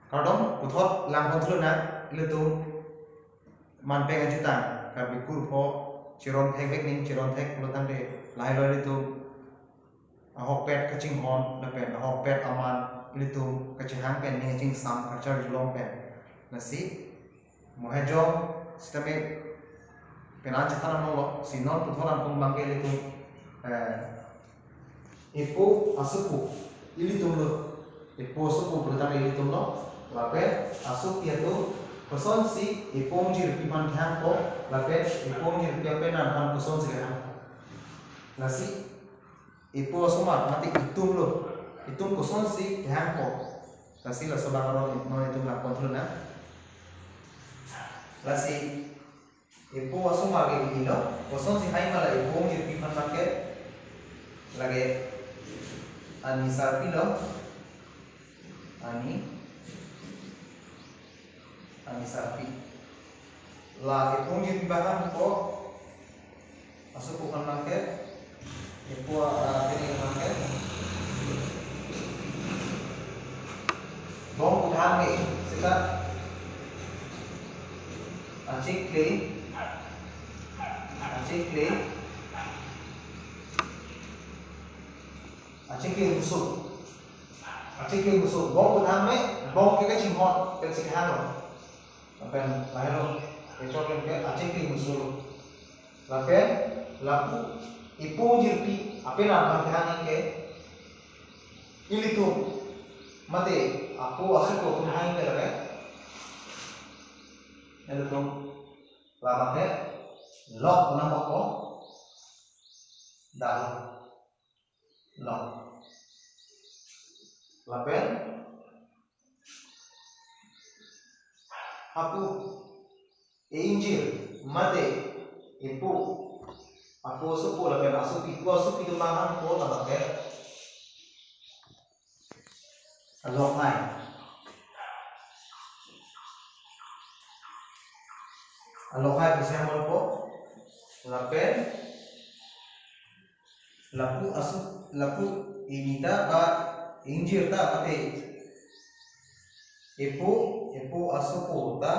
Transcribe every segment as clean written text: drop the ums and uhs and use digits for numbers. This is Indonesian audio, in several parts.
Kardom puthot lang kontrol na ilutum man peng ajutan kar bikur po chiron thek bek ning chiron thek pulotan de lai loi itu ahok pet kacing hon na pen ahok pet aman ilutum kacing hang pen ning kacing sam kachar julong pen nasi mohejong sisteme penal cakana nolo sinon putholan pung bangke ilutum ipo asupu ilutum lo ipo asupu pulotan ilutum lo lape asuk yaitu person si ipong jir piman dhyan ko lape ipong jir piapenan han person si dhyan nasi ipo asuma mati itum lo itum person si dhyan ko nasi la sobang ron non itum la kontrol na nasi ipo asuma ge gilo person si hai mala ipong jir piman make lage ani sarpilo ani sarpi la ipong jir pibahan ko asuk bukan make ipo ini make bong udah me sika acik busuk bong udah me bong ke cingkot ke sikhan apen lahir ecok ke acik busuk lapen lapu ipo jirpi apena bangkhan ke ilitu mate apu asuk ko kunhai ke lage ilitu lama ke lok nama ko dah lok lapen apu injil mate ipo apu supu lapen asuk itu mangan ko lama ke lok hai bisa molpo lapen lapu asuk lapu inita ba injir ta mate ipo asupu ta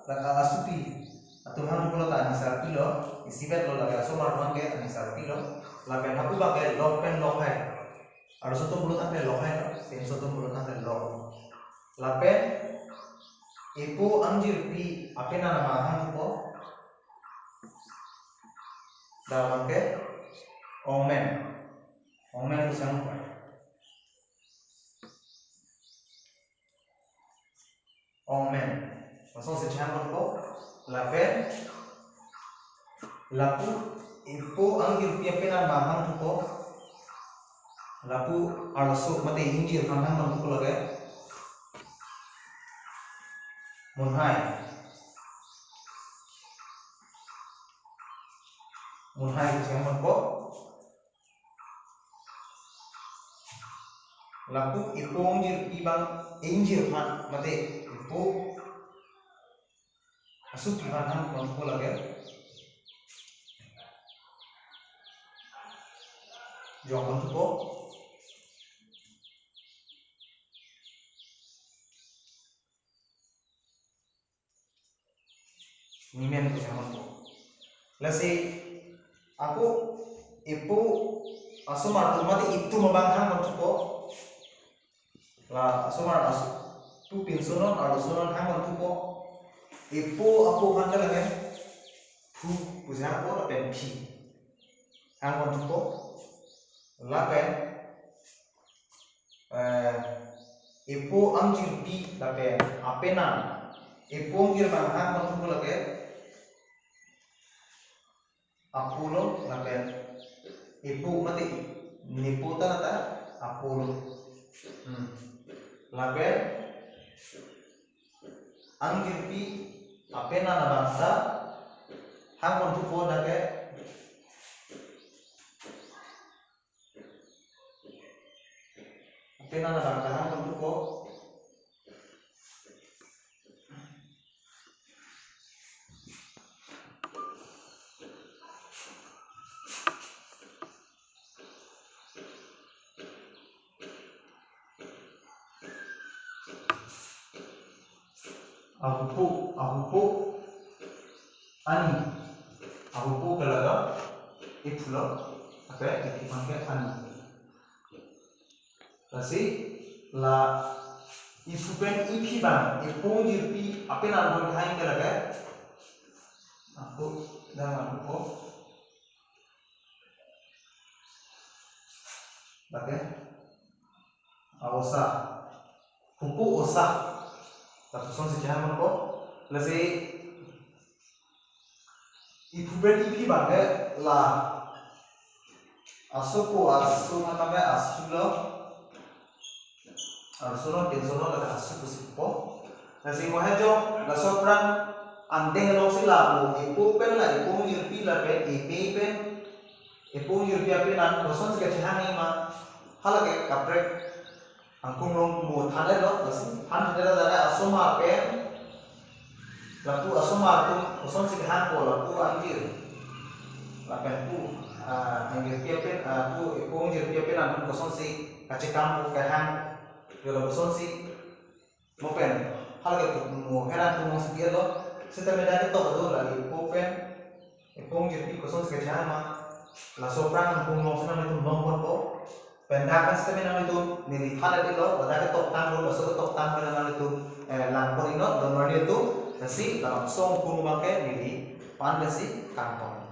laka asupi atau han pula ta anisar pilo isibet lo laga somar mangke anisar pilo lapen hapu bangke lokpen lokai ada satu mulut ante lokai pen satu mulut ante lok lapen ipo anjir pi apena nama han ko dalam ke omen isang omen masuk sejahan ko lapen lapu ipo anjir pi apena nama han ko lapu arso mate injir han man ko lage munhai siang ko lapu ipong jir ibang injir han mate ipo asuk han ko lage jong ko nimen ko siang ko lasi aku ipo asumar mate itu mabanghan ko la asumar asu tu pinsunon alusunon hang ko ipo aku kan lage fu puja ko pen phi hang ko lapen ipo anjir pi lapen apenan ipo ngir bang hang ko lage apulo lapen ipo mati niputa nata apulo lapen anjir pi apena na bangsa hang ko lage apena na bangsa hang ko ahupu ani ahupu kalaga ipulo apa ipanke ani kasi la ifupen ipi bang ipung jirpi apa nambon kain kalaga aku jangan lupa oke awasa hupu osa tapi son sejahan ko lasi ifupen ipi bang la asuku asu namanya asulo asulo tensono la asuku sipo nasi mohejo la sopran andeng lo sila mo ipupen la ipung yurpi la pe ipen ipung yurpi ape nan koson sega chahang ima halake kaprek angkung long mo thane lo nasi han dera dara asoma pe laku asoma tu koson sega han ko laku anjir la pe tu anjir piapen tu ipung yurpi ape nan koson si kacekam ko kahang yo koson si mo pen halake mo heran tu mo si lo Sita medani to betul lagi popen, epong jadi kosong sekejap mah, la sopran epong longsana itu lompon po, pendakan sita medani itu nili hal itu lo, pada ketok tang lo, masuk ketok tang medani itu lampon itu, domani itu, nasi dalam song pun memakai nili pan nasi kantong.